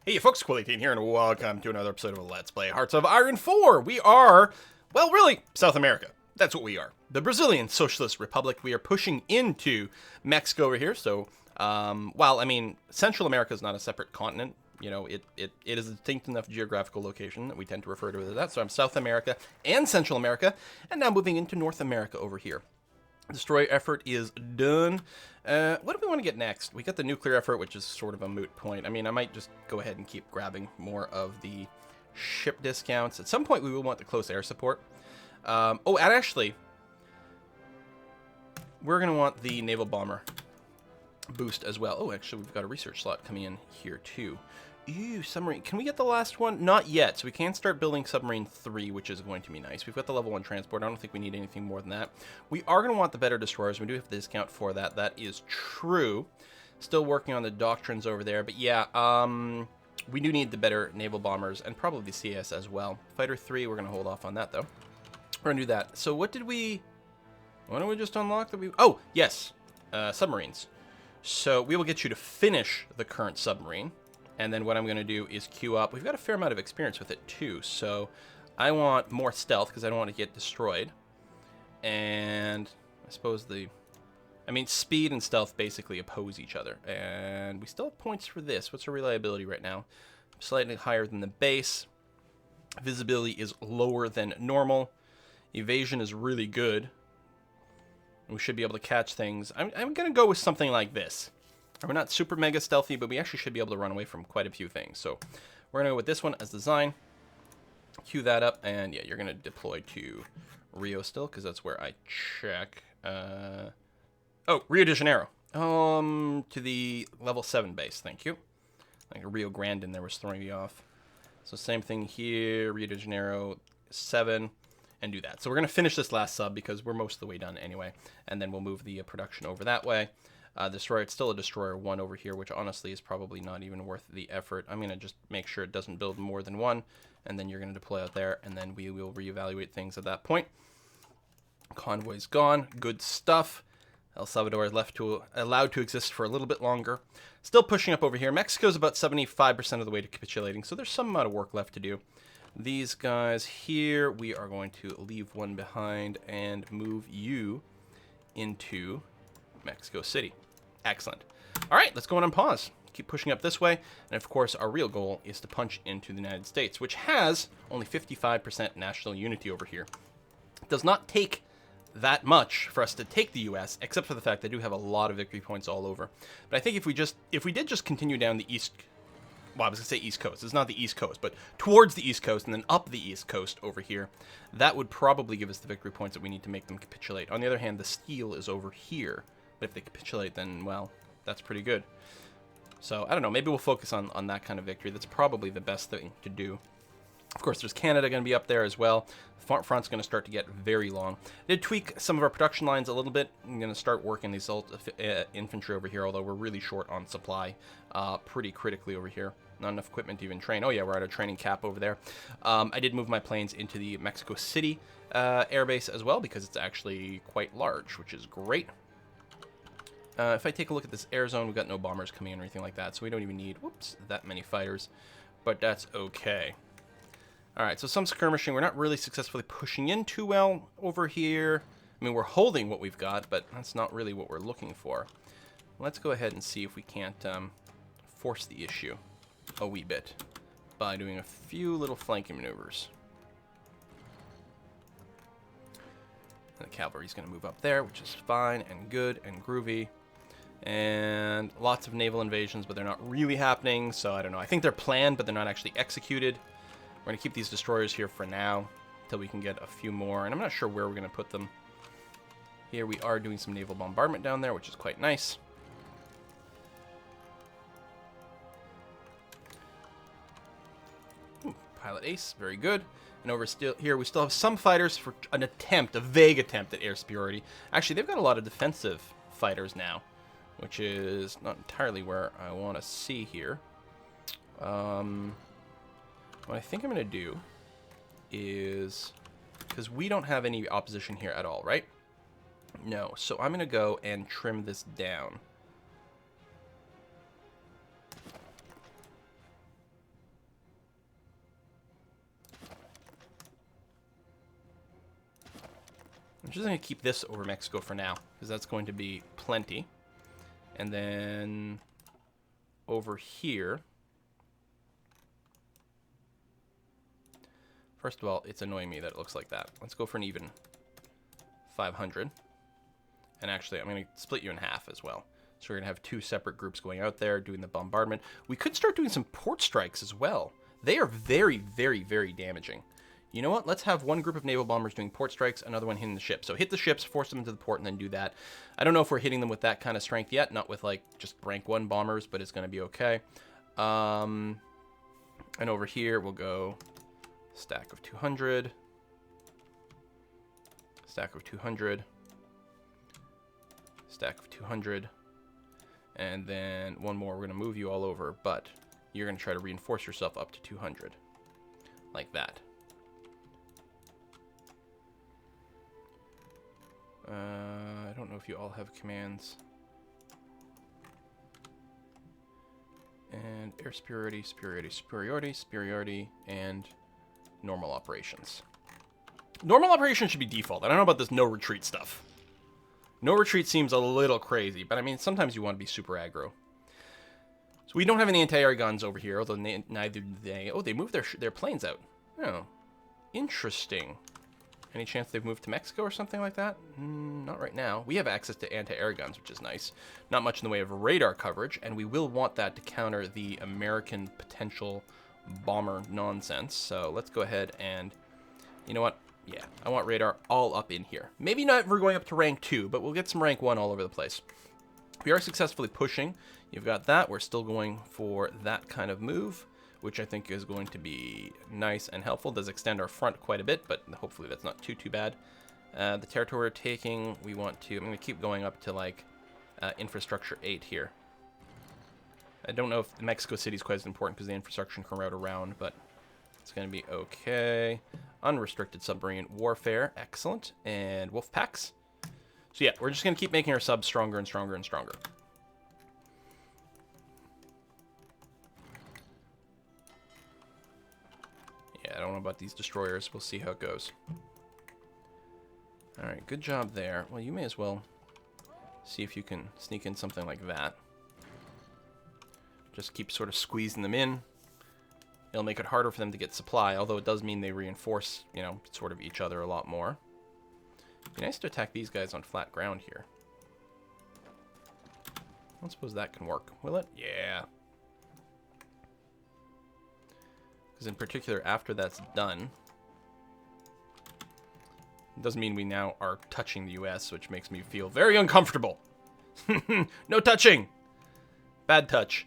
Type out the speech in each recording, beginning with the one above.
Hey folks, Quilly18 here, and welcome to another episode of Let's Play Hearts of Iron 4. We are, well, really, South America. That's what we are. The Brazilian Socialist Republic. We are pushing into Mexico over here, so, while, I mean, Central America is not a separate continent. You know, it is a distinct enough geographical location that we tend to refer to it as that. So I'm South America and Central America, and now moving into North America over here. Destroyer effort is done. What do we want to get next? We got the nuclear effort, which is sort of a moot point. I mean, I might just go ahead and keep grabbing more of the ship discounts. At some point, we will want the close air support. And actually, we're going to want the naval bomber boost as well. Oh, actually, we've got a research slot coming in here, too. Ooh, submarine. Can we get the last one? Not yet. So we can start building submarine 3, which is going to be nice. We've got the level 1 transport. I don't think we need anything more than that. We are going to want the better destroyers. We do have the discount for that. That is true. Still working on the doctrines over there. But yeah, we do need the better naval bombers and probably the CS as well. Fighter 3, we're going to hold off on that, though. We're going to do that. So what did we... Why don't we just unlock that? Oh, yes. Submarines. So we will get you to finish the current submarine. And then what I'm going to do is queue up. We've got a fair amount of experience with it, too. So I want more stealth because I don't want to get destroyed. And I suppose speed and stealth basically oppose each other. And we still have points for this. What's our reliability right now? Slightly higher than the base. Visibility is lower than normal. Evasion is really good. We should be able to catch things. I'm going to go with something like this. We're not super mega stealthy, but we actually should be able to run away from quite a few things. So we're going to go with this one as design. Queue that up, and yeah, you're going to deploy to Rio still, because that's where I check. Oh, Rio de Janeiro. To the level 7 base, thank you. Like a Rio Grande in there was throwing me off. So same thing here, Rio de Janeiro 7, and do that. So we're going to finish this last sub, because we're most of the way done anyway, and then we'll move the production over that way. Destroyer, it's still a Destroyer 1 over here, which honestly is probably not even worth the effort. I'm going to just make sure it doesn't build more than one, and then you're going to deploy out there, and then we will reevaluate things at that point. Convoy's gone. Good stuff. El Salvador is allowed to exist for a little bit longer. Still pushing up over here. Mexico's about 75% of the way to capitulating, so there's some amount of work left to do. These guys here, we are going to leave one behind and move you into Mexico City. Excellent. All right, let's go on and pause. Keep pushing up this way. And of course, our real goal is to punch into the United States, which has only 55% national unity over here. It does not take that much for us to take the U.S., except for the fact they do have a lot of victory points all over. But I think if we did just continue down the east, well, I was going to say East Coast. It's not the East Coast, but towards the East Coast and then up the East Coast over here, that would probably give us the victory points that we need to make them capitulate. On the other hand, the steel is over here. But if they capitulate, then, well, that's pretty good. So, I don't know. Maybe we'll focus on that kind of victory. That's probably the best thing to do. Of course, there's Canada going to be up there as well. The front's going to start to get very long. I did tweak some of our production lines a little bit. I'm going to start working these infantry over here, although we're really short on supply pretty critically over here. Not enough equipment to even train. Oh, yeah, we're at a training cap over there. I did move my planes into the Mexico City airbase as well, because it's actually quite large, which is great. If I take a look at this air zone, we've got no bombers coming in or anything like that, so we don't even need, that many fighters. But that's okay. Alright, so some skirmishing. We're not really successfully pushing in too well over here. I mean, we're holding what we've got, but that's not really what we're looking for. Let's go ahead and see if we can't force the issue a wee bit by doing a few little flanking maneuvers. The cavalry's going to move up there, which is fine and good and groovy. And lots of naval invasions, but they're not really happening, so I don't know. I think they're planned, but they're not actually executed. We're going to keep these destroyers here for now, until we can get a few more, and I'm not sure where we're going to put them. Here we are doing some naval bombardment down there, which is quite nice. Ooh, pilot ace, very good. And over here, we still have some fighters for an attempt, a vague attempt at air superiority. Actually, they've got a lot of defensive fighters now, which is not entirely where I want to see here. What I think I'm going to do is, because we don't have any opposition here at all, right? No, so I'm going to go and trim this down. just going to keep this over Mexico for now, because that's going to be plenty. And then over here, first of all, it's annoying me that it looks like that. Let's go for an even 500. And actually, I'm going to split you in half as well. So we're going to have 2 separate groups going out there doing the bombardment. We could start doing some port strikes as well. They are very, very, very damaging. You know what? Let's have one group of naval bombers doing port strikes, another one hitting the ships. So hit the ships, force them into the port, and then do that. I don't know if we're hitting them with that kind of strength yet. Not with, like, just rank 1 bombers, but it's going to be okay. And over here, we'll go stack of 200. Stack of 200. Stack of 200. And then one more. We're going to move you all over, but you're going to try to reinforce yourself up to 200. Like that. I don't know if you all have commands. And air superiority, superiority, superiority, superiority, and normal operations. Normal operations should be default. I don't know about this no retreat stuff. No retreat seems a little crazy, but I mean, sometimes you want to be super aggro. So we don't have any anti-air guns over here, although neither do they. Oh, they moved their planes out. Oh, interesting. Any chance they've moved to Mexico or something like that? Not right now. We have access to anti-air guns, which is nice. Not much in the way of radar coverage, and we will want that to counter the American potential bomber nonsense. So let's go ahead and, you know what? Yeah, I want radar all up in here. Maybe not if we're going up to rank 2, but we'll get some rank 1 all over the place. We are successfully pushing. You've got that. We're still going for that kind of move, which I think is going to be nice and helpful. Does extend our front quite a bit, but hopefully that's not too bad. The territory we're taking, we want to, I'm going to keep going up to like infrastructure 8 here. I don't know if Mexico City is quite as important because the infrastructure can route around, but it's going to be okay. Unrestricted submarine warfare, excellent. And wolf packs. So yeah, we're just going to keep making our subs stronger and stronger and stronger. I don't know about these destroyers. We'll see how it goes. Alright, good job there. Well, you may as well see if you can sneak in something like that. Just keep sort of squeezing them in. It'll make it harder for them to get supply, although it does mean they reinforce, you know, sort of each other a lot more. It'd be nice to attack these guys on flat ground here. I don't suppose that can work, will it? Yeah. Because in particular, after that's done, it doesn't mean we now are touching the US, which makes me feel very uncomfortable. No touching! Bad touch.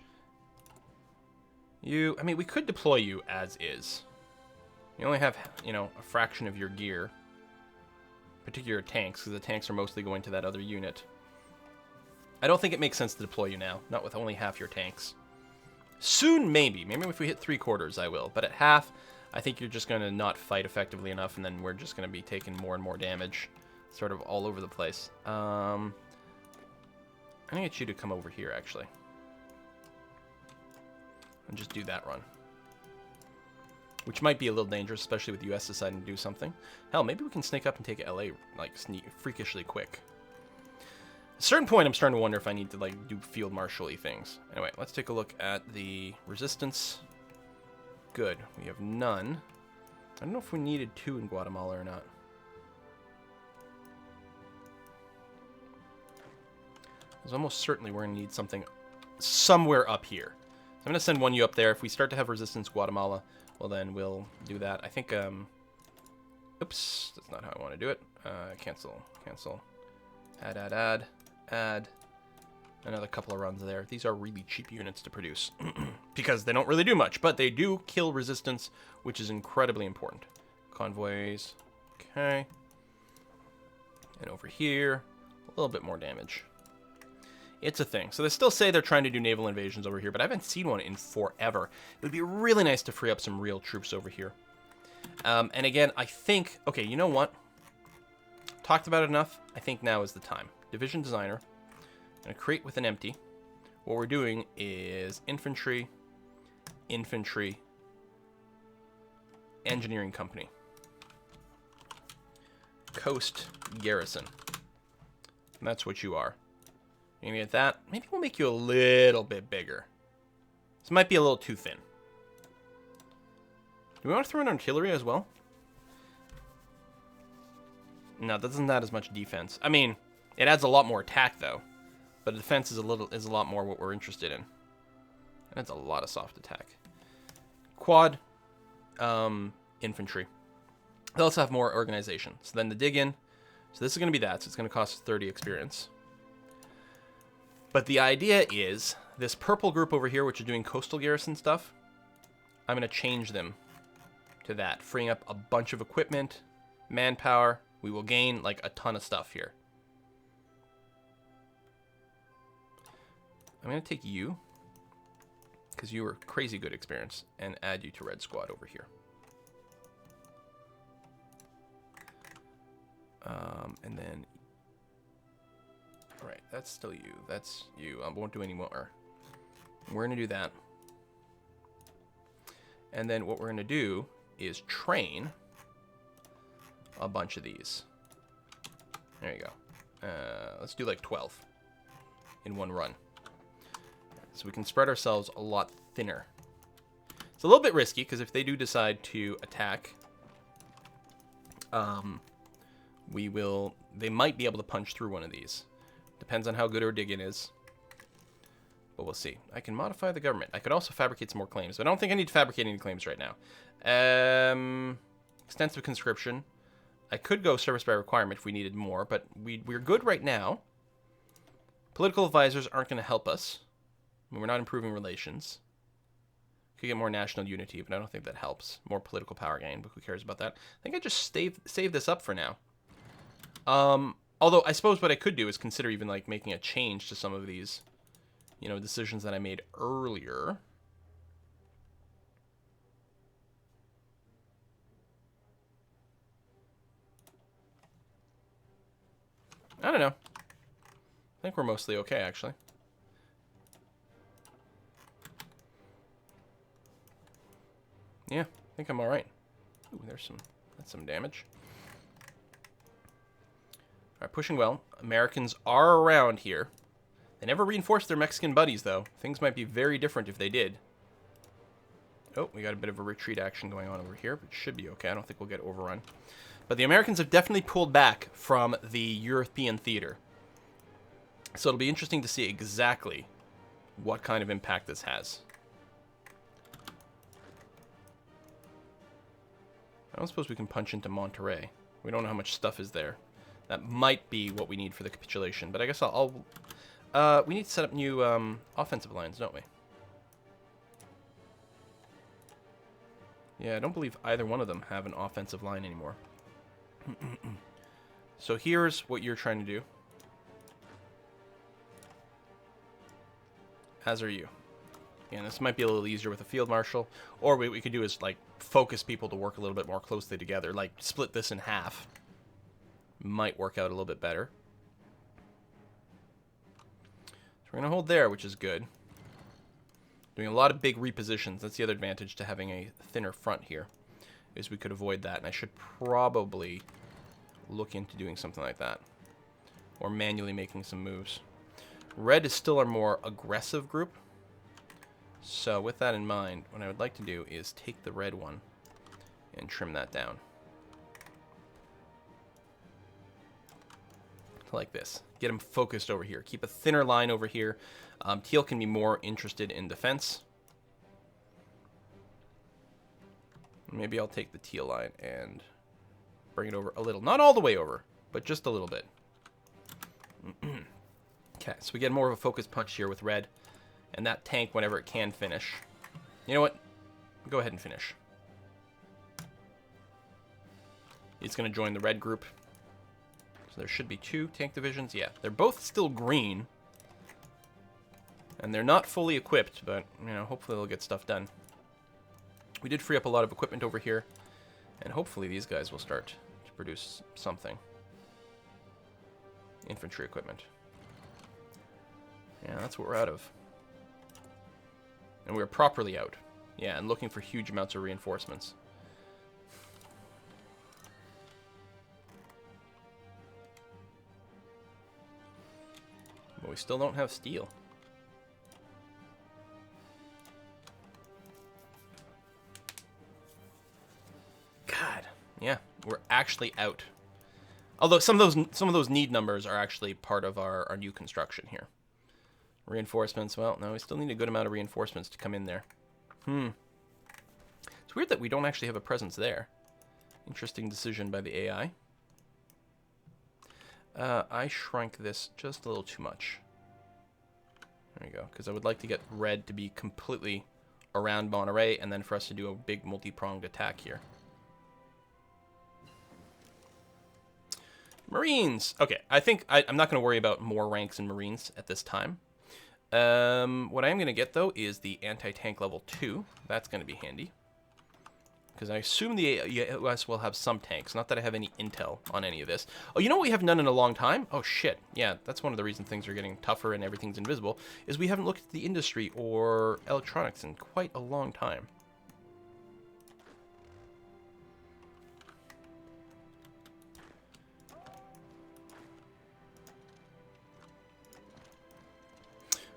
I mean, we could deploy you as is. You only have, you know, a fraction of your gear. Particularly your tanks, because the tanks are mostly going to that other unit. I don't think it makes sense to deploy you now, not with only half your tanks. Soon, maybe. Maybe if we hit 3/4, I will. But at half, I think you're just going to not fight effectively enough, and then we're just going to be taking more and more damage, sort of all over the place. I'm going to get you to come over here, actually. And just do that run. Which might be a little dangerous, especially with the US deciding to do something. Hell, maybe we can sneak up and take LA, like, freakishly quick. At a certain point, I'm starting to wonder if I need to, like, do field marshal-y things. Anyway, let's take a look at the resistance. Good. We have none. I don't know if we needed 2 in Guatemala or not. Because almost certainly we're going to need something somewhere up here. So I'm going to send one you up there. If we start to have resistance Guatemala, well then we'll do that. I think, oops, that's not how I want to do it. Cancel. Add. Another couple of runs there. These are really cheap units to produce because they don't really do much, but they do kill resistance, which is incredibly important. Convoys, okay. And over here, a little bit more damage. It's a thing. So they still say they're trying to do naval invasions over here, but I haven't seen one in forever. It would be really nice to free up some real troops over here. And again, I think, okay, you know what? Talked about it enough. I think now is the time. Division designer. I'm going to create with an empty. What we're doing is infantry, engineering company. Coast Garrison. And that's what you are. You're gonna get that. Maybe we'll make you a little bit bigger. This might be a little too thin. Do we want to throw in artillery as well? No, that doesn't add as much defense. I mean, it adds a lot more attack though, but defense is a lot more what we're interested in. And it's a lot of soft attack. Quad, infantry. They also have more organization. So then the dig in. So this is going to be that. So it's going to cost 30 experience. But the idea is this purple group over here, which are doing coastal garrison stuff, I'm going to change them to that, freeing up a bunch of equipment, manpower. We will gain like a ton of stuff here. I'm going to take you, because you were crazy good experience, and add you to Red Squad over here. And then, right, that's still you. That's you. I won't do any more. We're going to do that. And then what we're going to do is train a bunch of these. There you go. Let's do like 12 in one run. So we can spread ourselves a lot thinner. It's a little bit risky, because if they do decide to attack, they might be able to punch through one of these. Depends on how good our digging is. But we'll see. I can modify the government. I could also fabricate some more claims, but I don't think I need to fabricate any claims right now. Extensive conscription. I could go service by requirement if we needed more, but we're good right now. Political advisors aren't going to help us. I mean, we're not improving relations. Could get more national unity, but I don't think that helps. More political power gain, but who cares about that? I think I just save this up for now. Although I suppose what I could do is consider even like making a change to some of these, you know, decisions that I made earlier. I don't know. I think we're mostly okay, actually. Yeah, I think I'm all right. Ooh, that's some damage. All right, pushing well. Americans are around here. They never reinforced their Mexican buddies, though. Things might be very different if they did. Oh, we got a bit of a retreat action going on over here, but it should be okay. I don't think we'll get overrun. But the Americans have definitely pulled back from the European theater. So it'll be interesting to see exactly what kind of impact this has. I don't suppose we can punch into Monterey. We don't know how much stuff is there. That might be what we need for the capitulation, but I guess we need to set up new offensive lines, don't we? Yeah, I don't believe either one of them have an offensive line anymore. So here's what you're trying to do. As are you. And this might be a little easier with a field marshal. Or what we could do is like focus people to work a little bit more closely together. Like split this in half. Might work out a little bit better. So we're going to hold there, which is good. Doing a lot of big repositions. That's the other advantage to having a thinner front here. Is we could avoid that. And I should probably look into doing something like that. Or manually making some moves. Red is still our more aggressive group. So with that in mind, what I would like to do is take the red one and trim that down. Like this. Get them focused over here. Keep a thinner line over here. Teal can be more interested in defense. Maybe I'll take the teal line and bring it over a little. Not all the way over, but just a little bit. Okay, so we get more of a focused punch here with red. And that tank, whenever it can finish. You know what? Go ahead and finish. He's going to join the red group. So there should be 2 tank divisions. Yeah, they're both still green. And they're not fully equipped, but, you know, hopefully they'll get stuff done. We did free up a lot of equipment over here. And hopefully these guys will start to produce something. Infantry equipment. Yeah, that's what we're out of. And we're properly out. Yeah, and looking for huge amounts of reinforcements. we still don't have steel. God, yeah, we're actually out. Although some of those need numbers are actually part of our new construction here. Reinforcements, well, no, we still need a good amount of reinforcements to come in there. It's weird that we don't actually have a presence there. Interesting decision by the AI. I shrunk this just a little too much. There you go, because I would like to get red to be completely around Monterey, and then for us to do a big multi-pronged attack here. Marines! Okay, I think I'm not going to worry about more ranks in Marines at this time. What I am going to get, though, is the anti-tank level 2. That's going to be handy. Because I assume the US will have some tanks. Not that I have any intel on any of this. Oh, you know what we haven't done in a long time? Oh, shit. Yeah, that's one of the reasons things are getting tougher and everything's invisible, is we haven't looked at the industry or electronics in quite a long time.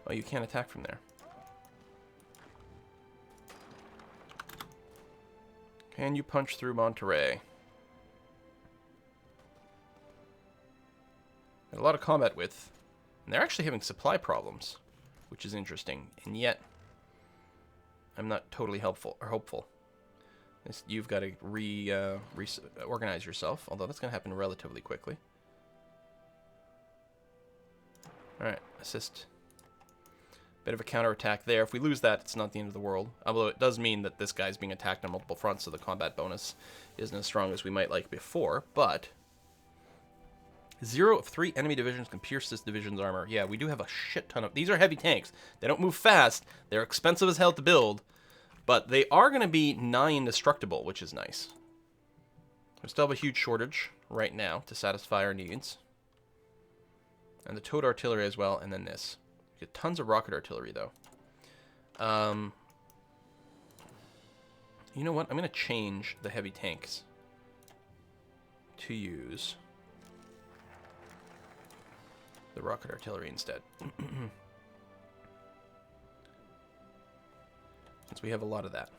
Oh, you can't attack from there. Can you punch through Monterey? Got a lot of combat width. And they're actually having supply problems, which is interesting. And yet, I'm not totally helpful or hopeful. You've got to reorganize yourself, although that's going to happen relatively quickly. Alright, assist. Bit of a counterattack there. If we lose that, it's not the end of the world. Although it does mean that this guy's being attacked on multiple fronts, so the combat bonus isn't as strong as we might like before. But 0 of 3 enemy divisions can pierce this division's armor. Yeah, we do have a shit ton of... These are heavy tanks. They don't move fast. They're expensive as hell to build. But they are going to be nigh indestructible, which is nice. We still have a huge shortage right now to satisfy our needs. And the towed artillery as well, and then this. Get tons of rocket artillery, though. You know what? I'm going to change the heavy tanks to use the rocket artillery instead. Since we have a lot of that.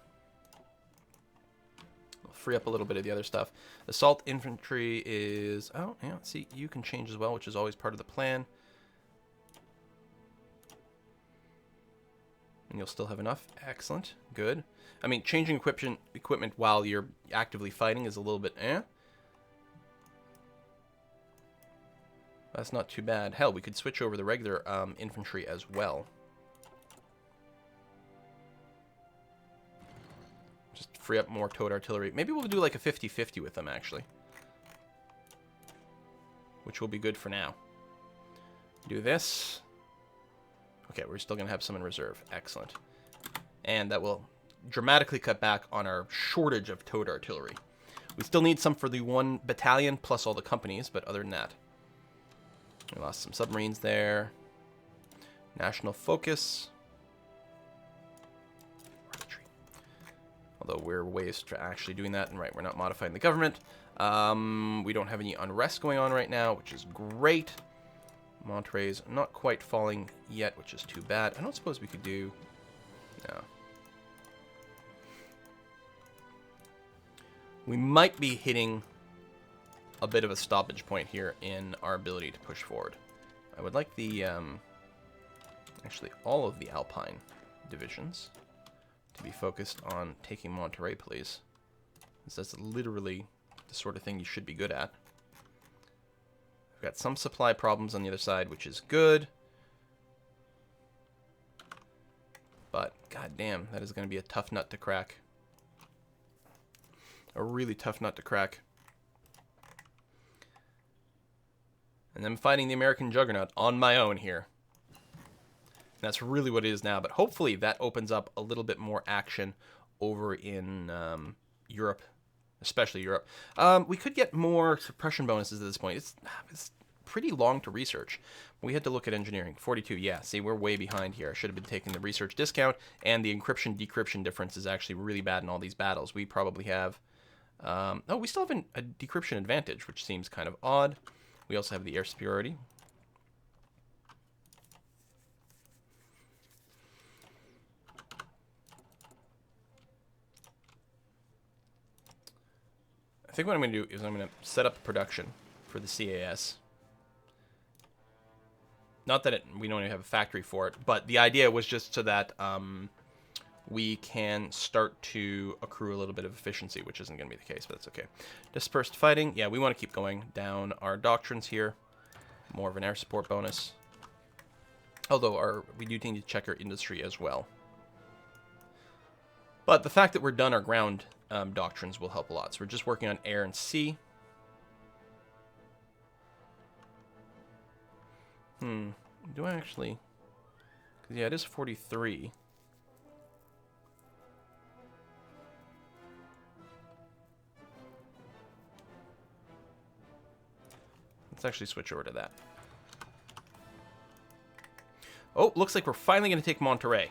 We'll free up a little bit of the other stuff. Assault infantry is... Oh, yeah, see, you can change as well, which is always part of the plan. And you'll still have enough. Excellent. Good. I mean, changing equipment while you're actively fighting is a little bit That's not too bad. Hell, we could switch over the regular infantry as well. Just free up more towed artillery. Maybe we'll do like a 50-50 with them, actually. Which will be good for now. Do this. Okay, we're still going to have some in reserve. Excellent. And that will dramatically cut back on our shortage of towed artillery. We still need some for the 1 battalion plus all the companies, but other than that. We lost some submarines there. National focus. Although we're ways to actually doing that, and right, we're not modifying the government. We don't have any unrest going on right now, which is great. Monterey's not quite falling yet, which is too bad. I don't suppose we could do... No. We might be hitting a bit of a stoppage point here in our ability to push forward. I would like the... actually, all of the Alpine divisions to be focused on taking Monterey, please. That's literally the sort of thing you should be good at. We've got some supply problems on the other side, which is good. But, goddamn, that is going to be a tough nut to crack. A really tough nut to crack. And I'm fighting the American juggernaut on my own here. And that's really what it is now. But hopefully that opens up a little bit more action over in Europe. Especially Europe. We could get more suppression bonuses at this point. It's pretty long to research. We had to look at engineering. 42, yeah. See, we're way behind here. I should have been taking the research discount, and the encryption-decryption difference is actually really bad in all these battles. We probably have... oh, we still have a decryption advantage, which seems kind of odd. We also have the air superiority. I think what I'm going to do is I'm going to set up production for the CAS. Not that we don't even have a factory for it, but the idea was just so that we can start to accrue a little bit of efficiency, which isn't going to be the case, but that's okay. Dispersed fighting. Yeah, we want to keep going down our doctrines here. More of an air support bonus. Although we do need to check our industry as well. But the fact that we're done our ground doctrines will help a lot. So we're just working on air and sea. Do I actually... Yeah, it is 43. Let's actually switch over to that. Oh, looks like we're finally going to take Monterrey.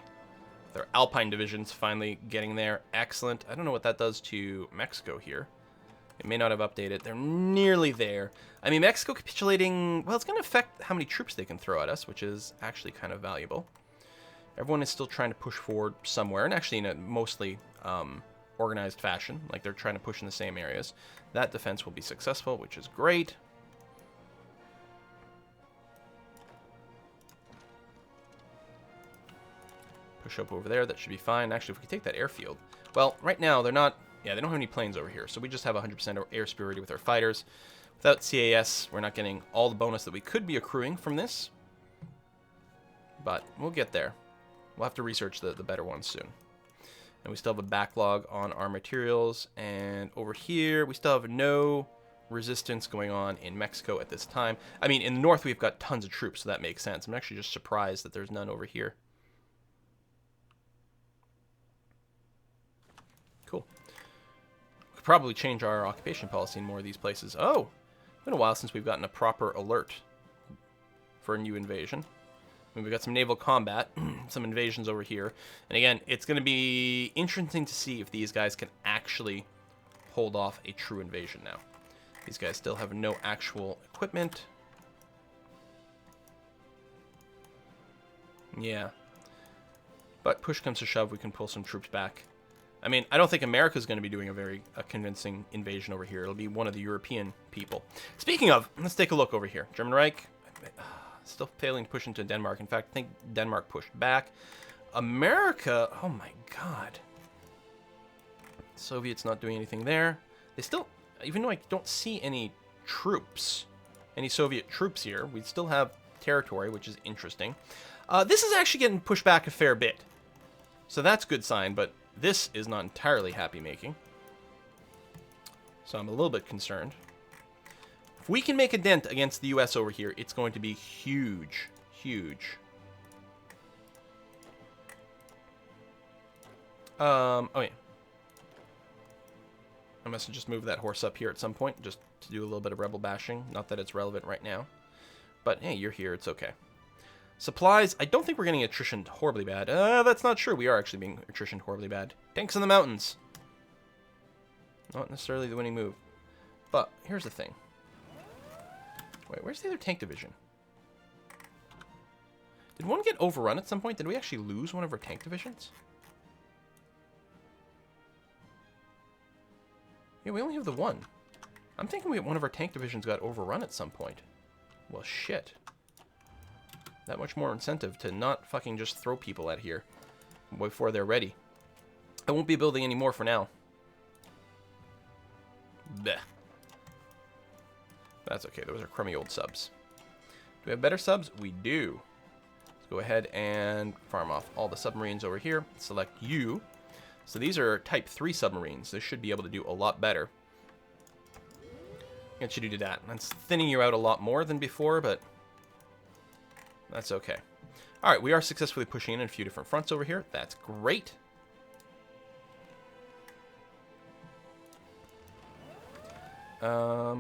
Their Alpine division's finally getting there. Excellent. I don't know what that does to Mexico here. It may not have updated. They're nearly there. I mean, Mexico capitulating, well, it's going to affect how many troops they can throw at us, which is actually kind of valuable. Everyone is still trying to push forward somewhere, and actually in a mostly organized fashion. Like, they're trying to push in the same areas. That defense will be successful, which is great. Push up over there. That should be fine. Actually, if we could take that airfield. Well, right now, they're not... Yeah, they don't have any planes over here, so we just have 100% air superiority with our fighters. Without CAS, we're not getting all the bonus that we could be accruing from this. But we'll get there. We'll have to research the better ones soon. And we still have a backlog on our materials. And over here, we still have no resistance going on in Mexico at this time. I mean, in the north, we've got tons of troops, so that makes sense. I'm actually just surprised that there's none over here. Cool. We could probably change our occupation policy in more of these places. Oh, it's been a while since we've gotten a proper alert for a new invasion. I mean, we've got some naval combat, some invasions over here. And again, it's going to be interesting to see if these guys can actually hold off a true invasion now. These guys still have no actual equipment. Yeah. But push comes to shove, we can pull some troops back. I mean, I don't think America's going to be doing a very convincing invasion over here. It'll be one of the European people. Speaking of, let's take a look over here. German Reich, still failing to push into Denmark. In fact, I think Denmark pushed back. America, oh my god. Soviets not doing anything there. They still, even though I don't see any troops, any Soviet troops here, we still have territory, which is interesting. This is actually getting pushed back a fair bit. So that's a good sign, but this is not entirely happy-making. So I'm a little bit concerned. If we can make a dent against the US over here, it's going to be huge. Huge. Oh, yeah. I must have just moved that horse up here at some point, just to do a little bit of rebel bashing. Not that it's relevant right now. But, hey, you're here. It's okay. Supplies, I don't think we're getting attrition horribly bad. That's not true. We are actually being attrition horribly bad. Tanks in the mountains. Not necessarily the winning move. But here's the thing. Wait, where's the other tank division? Did one get overrun at some point? Did we actually lose one of our tank divisions? Yeah, we only have the one. I'm thinking one of our tank divisions got overrun at some point. Well, shit. That much more incentive to not fucking just throw people at here before they're ready. I won't be building any more for now. Blech. That's okay. Those are crummy old subs. Do we have better subs? We do. Let's go ahead and farm off all the submarines over here. Select you. So these are Type 3 submarines. This should be able to do a lot better. Get you to do that. That's thinning you out a lot more than before, but that's okay. All right, we are successfully pushing in a few different fronts over here. That's great. Yeah,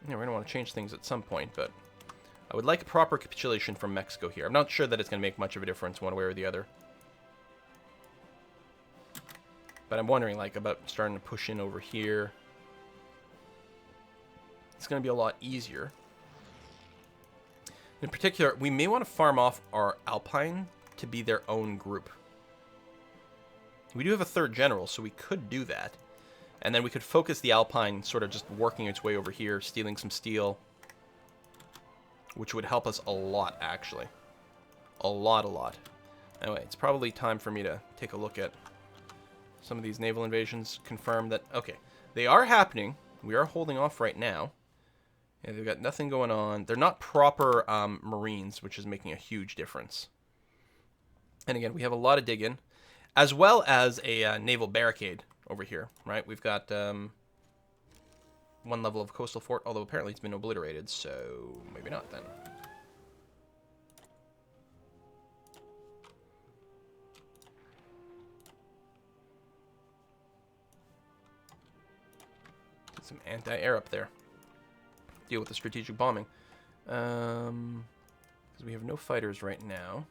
we're going to want to change things at some point, but I would like a proper capitulation from Mexico here. I'm not sure that it's going to make much of a difference one way or the other. But I'm wondering, like, about starting to push in over here. It's going to be a lot easier. In particular, we may want to farm off our Alpine to be their own group. We do have a third general, so we could do that. And then we could focus the Alpine sort of just working its way over here, stealing some steel, which would help us a lot, actually. A lot. Anyway, it's probably time for me to take a look at some of these naval invasions, confirm that, okay, they are happening. We are holding off right now. And they've got nothing going on. They're not proper Marines, which is making a huge difference. And again, we have a lot of dig-in, as well as a naval barricade over here, right? We've got one level of coastal fort, although apparently it's been obliterated, so maybe not then. Get some anti-air up there. Deal with the strategic bombing. Because we have no fighters right now.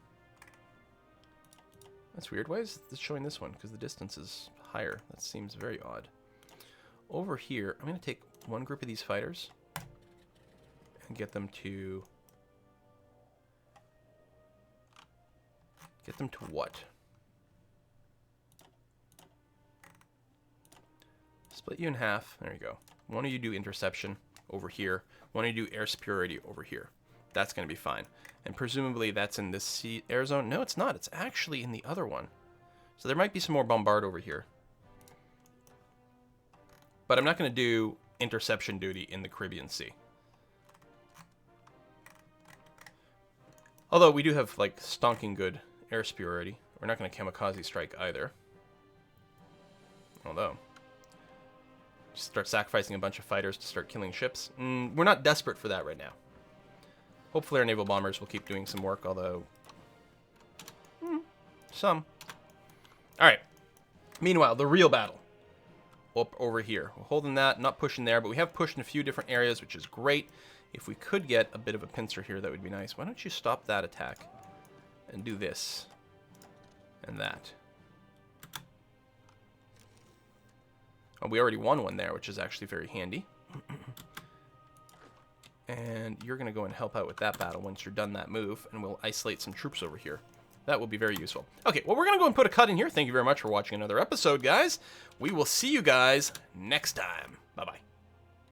That's weird. Why is this showing this one? Because the distance is higher. That seems very odd. Over here, I'm going to take one group of these fighters and get them to... Get them to what? Split you in half. There you go. One of you do interception over here. One of you do air superiority over here. That's going to be fine. And presumably that's in this sea air zone. No, it's not. It's actually in the other one. So there might be some more bombard over here. But I'm not going to do interception duty in the Caribbean Sea. Although we do have, like, stonking good air superiority. We're not going to kamikaze strike either. Although, just start sacrificing a bunch of fighters to start killing ships. We're not desperate for that right now. Hopefully our naval bombers will keep doing some work, although... some. Alright. Meanwhile, the real battle. Up over here. We're holding that, not pushing there, but we have pushed in a few different areas, which is great. If we could get a bit of a pincer here, that would be nice. Why don't you stop that attack and do this and that. Oh, we already won one there, which is actually very handy. And you're going to go and help out with that battle once you're done that move, and we'll isolate some troops over here. That will be very useful. Okay, well, we're going to go and put a cut in here. Thank you very much for watching another episode, guys. We will see you guys next time. Bye-bye.